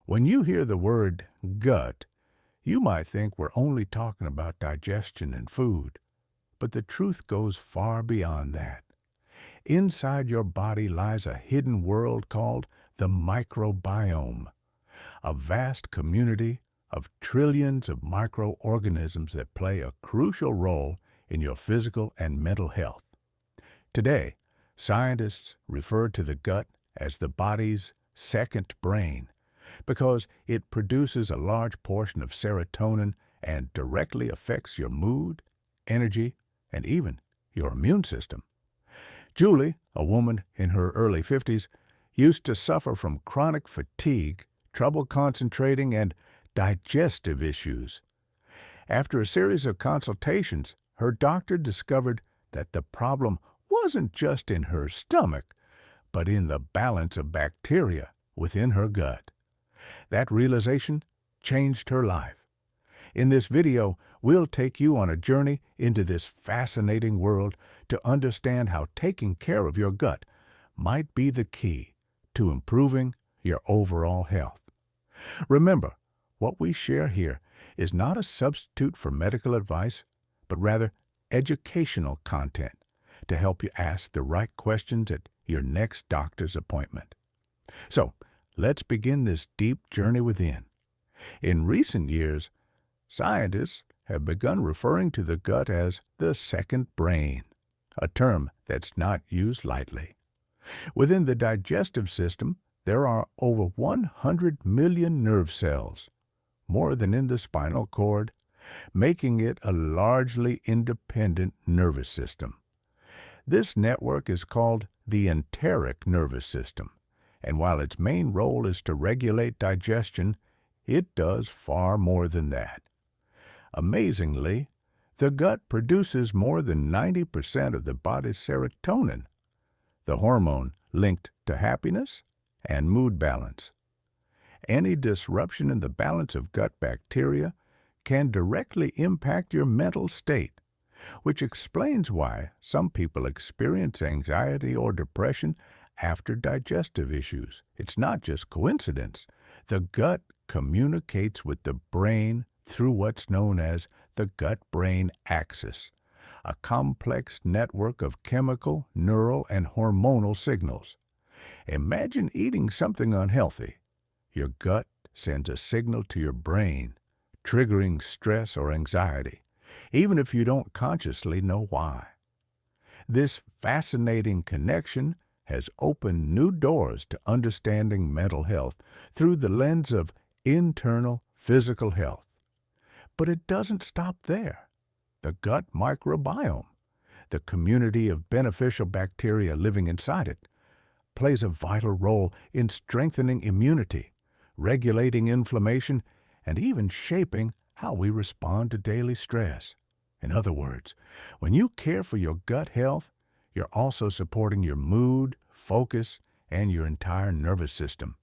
When you hear the word gut, you might think we're only talking about digestion and food, but the truth goes far beyond that. Inside your body lies a hidden world called the microbiome, a vast community of trillions of microorganisms that play a crucial role in your physical and mental health. Today, scientists refer to the gut as the body's second brain because it produces a large portion of serotonin and directly affects your mood, energy, and even your immune system. Julie, a woman in her early 50s, used to suffer from chronic fatigue, trouble concentrating, and digestive issues. After a series of consultations, her doctor discovered that the problem wasn't just in her stomach, but in the balance of bacteria within her gut. That realization changed her life. In this video, we'll take you on a journey into this fascinating world to understand how taking care of your gut might be the key to improving your overall health. Remember, what we share here is not a substitute for medical advice, but rather educational content to help you ask the right questions at your next doctor's appointment. So, let's begin this deep journey within. In recent years, scientists have begun referring to the gut as the second brain, a term that's not used lightly. Within the digestive system, there are over 100 million nerve cells, more than in the spinal cord, making it a largely independent nervous system. This network is called the enteric nervous system, and while its main role is to regulate digestion, it does far more than that. Amazingly, the gut produces more than 90% of the body's serotonin, the hormone linked to happiness and mood balance. Any disruption in the balance of gut bacteria can directly impact your mental state, which explains why some people experience anxiety or depression after digestive issues. It's not just coincidence. The gut communicates with the brain through what's known as the gut-brain axis, a complex network of chemical, neural, and hormonal signals. Imagine eating something unhealthy. Your gut sends a signal to your brain, triggering stress or anxiety, even if you don't consciously know why. This fascinating connection has opened new doors to understanding mental health through the lens of internal physical health. But it doesn't stop there. The gut microbiome, the community of beneficial bacteria living inside it, plays a vital role in strengthening immunity, regulating inflammation, and even shaping how we respond to daily stress. In other words, when you care for your gut health, you're also supporting your mood, focus, and your entire nervous system.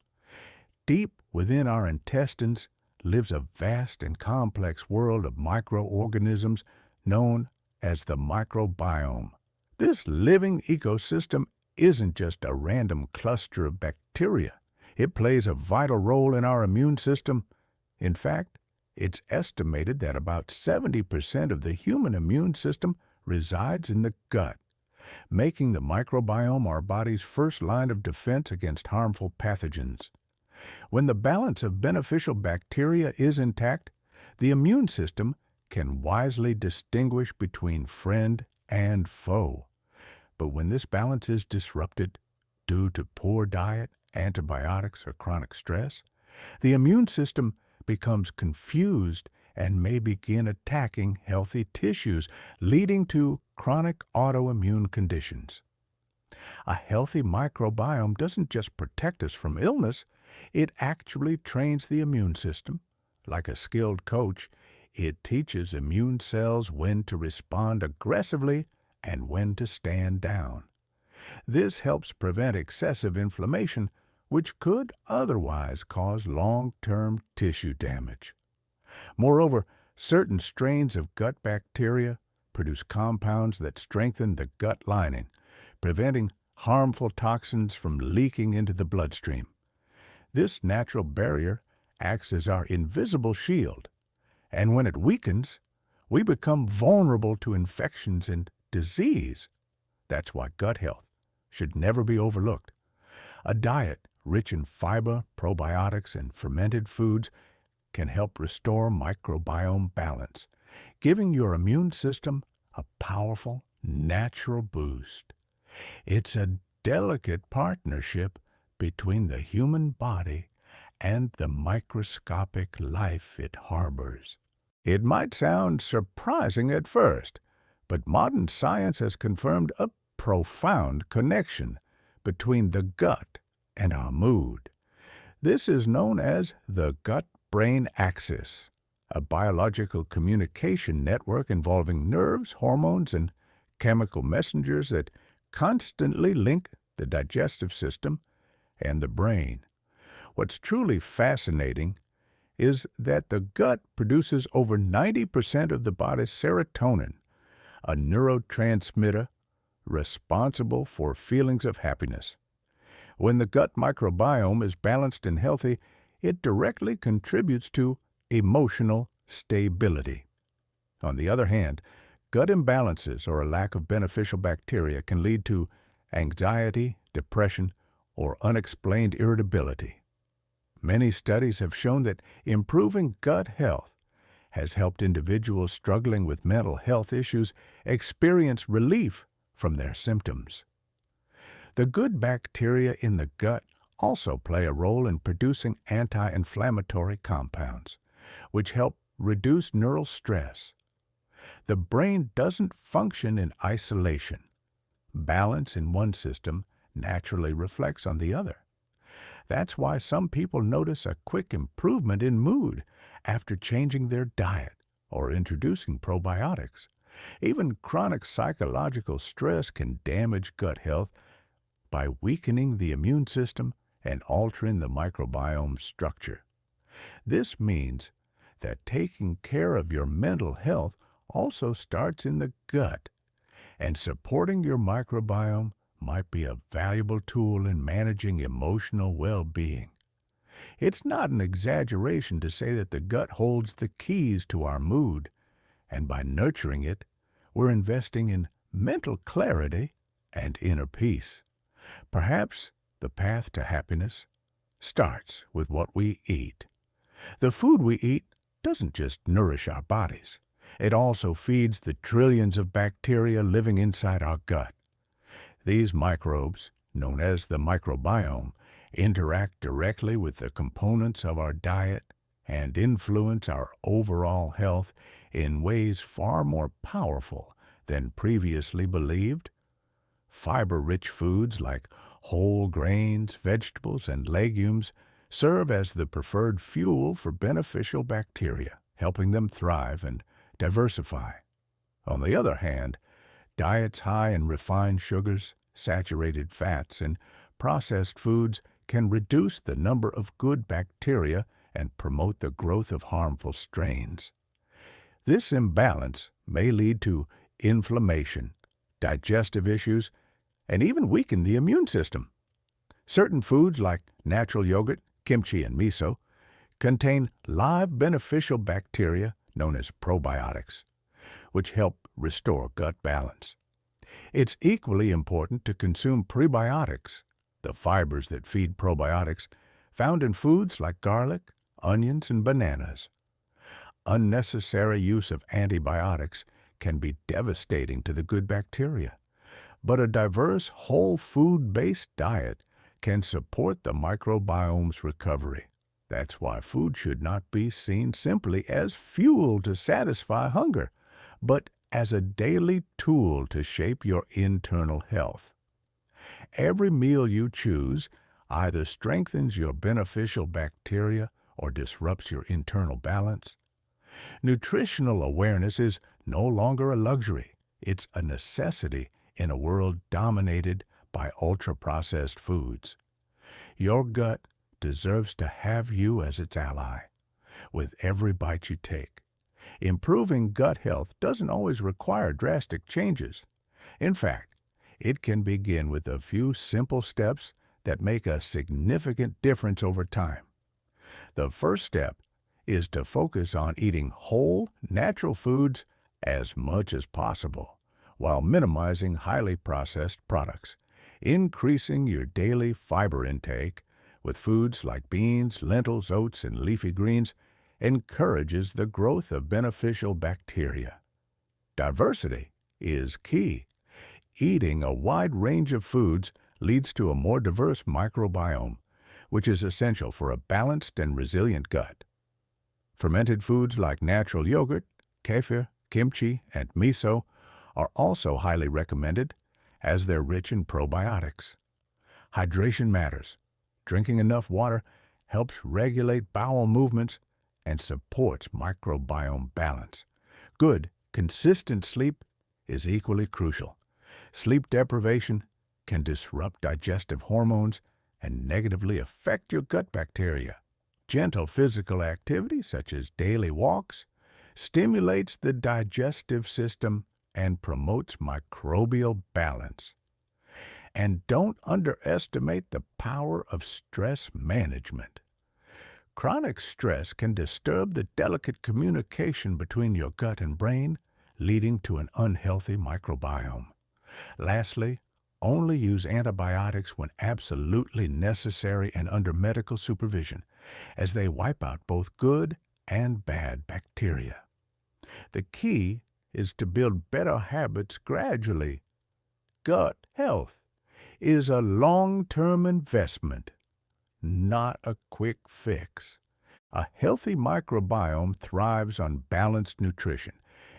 Deep within our intestines lives a vast and complex world of microorganisms known as the microbiome. This living ecosystem isn't just a random cluster of bacteria. It plays a vital role in our immune system. In fact, it's estimated that about 70% of the human immune system resides in the gut, making the microbiome our body's first line of defense against harmful pathogens. When the balance of beneficial bacteria is intact, the immune system can wisely distinguish between friend and foe. But when this balance is disrupted due to poor diet, antibiotics, or chronic stress, the immune system becomes confused and may begin attacking healthy tissues, leading to chronic autoimmune conditions. A healthy microbiome doesn't just protect us from illness, it actually trains the immune system. Like a skilled coach, it teaches immune cells when to respond aggressively and when to stand down. This helps prevent excessive inflammation, which could otherwise cause long-term tissue damage. Moreover, certain strains of gut bacteria produce compounds that strengthen the gut lining, preventing harmful toxins from leaking into the bloodstream. This natural barrier acts as our invisible shield, and when it weakens, we become vulnerable to infections and disease. That's why gut health should never be overlooked. A diet rich in fiber, probiotics, and fermented foods can help restore microbiome balance, giving your immune system a powerful, natural boost. It's a delicate partnership between the human body and the microscopic life it harbors. It might sound surprising at first, but modern science has confirmed a profound connection between the gut and our mood. This is known as the gut-brain axis, a biological communication network involving nerves, hormones, and chemical messengers that constantly link the digestive system and the brain. What's truly fascinating is that the gut produces over 90% of the body's serotonin, a neurotransmitter responsible for feelings of happiness. When the gut microbiome is balanced and healthy, it directly contributes to emotional stability. On the other hand, gut imbalances or a lack of beneficial bacteria can lead to anxiety, depression, or unexplained irritability. Many studies have shown that improving gut health has helped individuals struggling with mental health issues experience relief from their symptoms. The good bacteria in the gut also play a role in producing anti-inflammatory compounds, which help reduce neural stress. The brain doesn't function in isolation. Balance in one system naturally reflects on the other. That's why some people notice a quick improvement in mood after changing their diet or introducing probiotics. Even chronic psychological stress can damage gut health by weakening the immune system and altering the microbiome structure. This means that taking care of your mental health also starts in the gut, and supporting your microbiome might be a valuable tool in managing emotional well-being. It's not an exaggeration to say that the gut holds the keys to our mood, and by nurturing it, we're investing in mental clarity and inner peace. Perhaps the path to happiness starts with what we eat. The food we eat doesn't just nourish our bodies. It also feeds the trillions of bacteria living inside our gut. These microbes, known as the microbiome, interact directly with the components of our diet and influence our overall health in ways far more powerful than previously believed. Fiber-rich foods like whole grains, vegetables, and legumes serve as the preferred fuel for beneficial bacteria, helping them thrive and diversify. On the other hand, diets high in refined sugars, saturated fats, and processed foods can reduce the number of good bacteria and promote the growth of harmful strains. This imbalance may lead to inflammation, digestive issues, and even weaken the immune system. Certain foods like natural yogurt, kimchi, and miso contain live beneficial bacteria known as probiotics, which help restore gut balance. It's equally important to consume prebiotics, the fibers that feed probiotics, found in foods like garlic, onions, and bananas. Unnecessary use of antibiotics can be devastating to the good bacteria, but a diverse, whole food-based diet can support the microbiome's recovery. That's why food should not be seen simply as fuel to satisfy hunger, but as a daily tool to shape your internal health. Every meal you choose either strengthens your beneficial bacteria or disrupts your internal balance. Nutritional awareness is no longer a luxury. It's a necessity in a world dominated by ultra-processed foods. Your gut deserves to have you as its ally with every bite you take. Improving gut health doesn't always require drastic changes. In fact, it can begin with a few simple steps that make a significant difference over time. The first step is to focus on eating whole, natural foods as much as possible, while minimizing highly processed products. Increasing your daily fiber intake with foods like beans, lentils, oats, and leafy greens encourages the growth of beneficial bacteria. Diversity is key. Eating a wide range of foods leads to a more diverse microbiome, which is essential for a balanced and resilient gut. Fermented foods like natural yogurt, kefir, kimchi, and miso are also highly recommended as they're rich in probiotics. Hydration matters. Drinking enough water helps regulate bowel movements and supports microbiome balance. Good, consistent sleep is equally crucial. Sleep deprivation can disrupt digestive hormones and negatively affect your gut bacteria. Gentle physical activity, such as daily walks, stimulates the digestive system and promotes microbial balance. And don't underestimate the power of stress management. Chronic stress can disturb the delicate communication between your gut and brain, leading to an unhealthy microbiome. Lastly, only use antibiotics when absolutely necessary and under medical supervision, as they wipe out both good and bad bacteria. The key is to build better habits gradually. Gut health is a long-term investment, not a quick fix. A healthy microbiome thrives on balanced nutrition,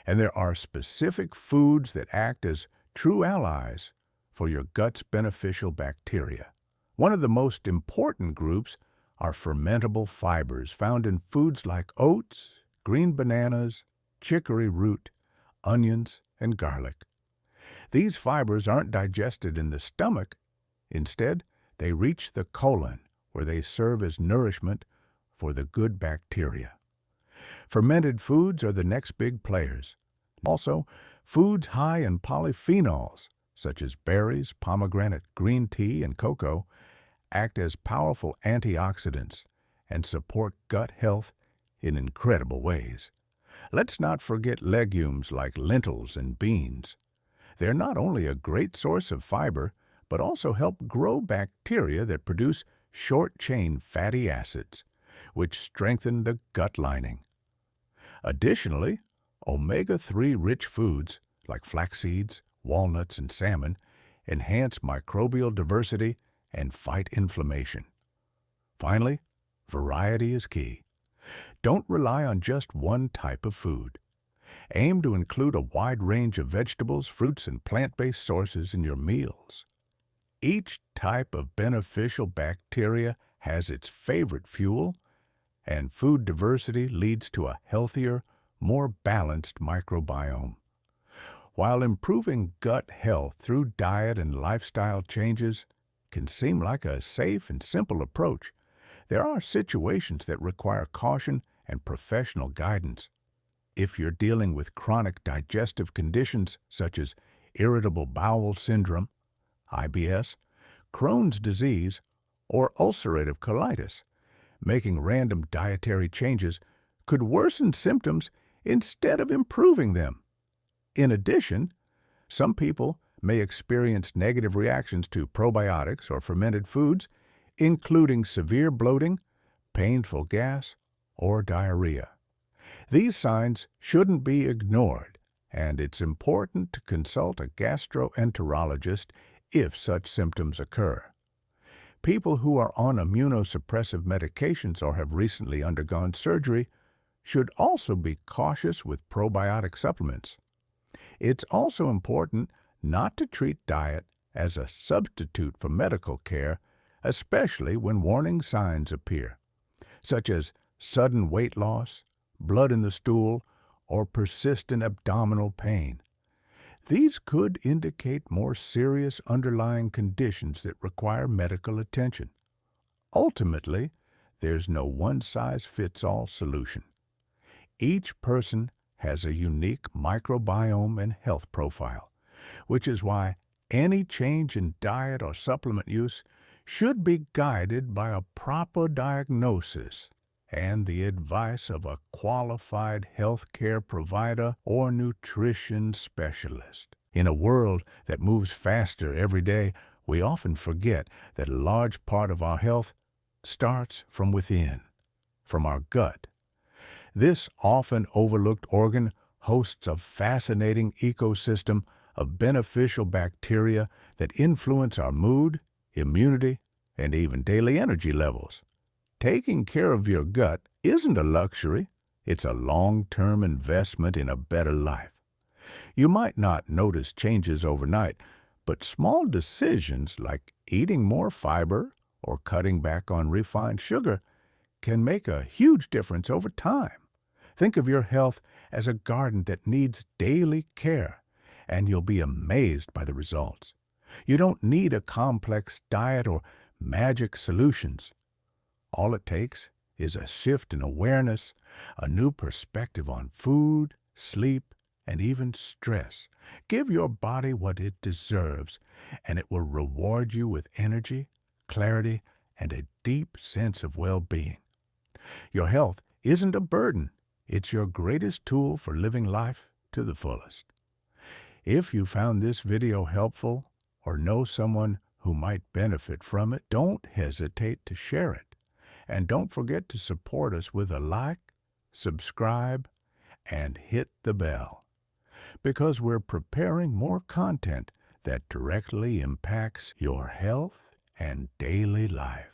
and there are specific foods that act as true allies for your gut's beneficial bacteria. One of the most important groups are fermentable fibers found in foods like oats, green bananas, chicory root, onions, and garlic. These fibers aren't digested in the stomach. Instead, they reach the colon, where they serve as nourishment for the good bacteria. Fermented foods are the next big players. Also, foods high in polyphenols, such as berries, pomegranate, green tea, and cocoa, act as powerful antioxidants and support gut health in incredible ways. Let's not forget legumes like lentils and beans. They're not only a great source of fiber, but also help grow bacteria that produce short-chain fatty acids, which strengthen the gut lining. Additionally, omega-3 rich foods like flax seeds, walnuts, and salmon enhance microbial diversity and fight inflammation. Finally, variety is key. Don't rely on just one type of food. Aim to include a wide range of vegetables, fruits, and plant-based sources in your meals. Each type of beneficial bacteria has its favorite fuel, and food diversity leads to a healthier, more balanced microbiome. While improving gut health through diet and lifestyle changes can seem like a safe and simple approach, there are situations that require caution and professional guidance. If you're dealing with chronic digestive conditions such as irritable bowel syndrome, IBS, Crohn's disease, or ulcerative colitis, making random dietary changes could worsen symptoms instead of improving them. In addition, some people may experience negative reactions to probiotics or fermented foods, including severe bloating, painful gas, or diarrhea. These signs shouldn't be ignored, and it's important to consult a gastroenterologist if such symptoms occur. People who are on immunosuppressive medications or have recently undergone surgery should also be cautious with probiotic supplements. It's also important not to treat diet as a substitute for medical care, especially when warning signs appear, such as sudden weight loss, blood in the stool, or persistent abdominal pain. These could indicate more serious underlying conditions that require medical attention. Ultimately, there's no one-size-fits-all solution. Each person has a unique microbiome and health profile, which is why any change in diet or supplement use should be guided by a proper diagnosis and the advice of a qualified healthcare provider or nutrition specialist. In a world that moves faster every day, we often forget that a large part of our health starts from within, from our gut. This often overlooked organ hosts a fascinating ecosystem of beneficial bacteria that influence our mood, immunity, and even daily energy levels. Taking care of your gut isn't a luxury, it's a long-term investment in a better life. You might not notice changes overnight, but small decisions like eating more fiber or cutting back on refined sugar can make a huge difference over time. Think of your health as a garden that needs daily care, and you'll be amazed by the results. You don't need a complex diet or magic solutions. All it takes is a shift in awareness, a new perspective on food, sleep, and even stress. Give your body what it deserves, and it will reward you with energy, clarity, and a deep sense of well-being. Your health isn't a burden. It's your greatest tool for living life to the fullest. If you found this video helpful or know someone who might benefit from it, don't hesitate to share it. And don't forget to support us with a like, subscribe, and hit the bell, because we're preparing more content that directly impacts your health and daily life.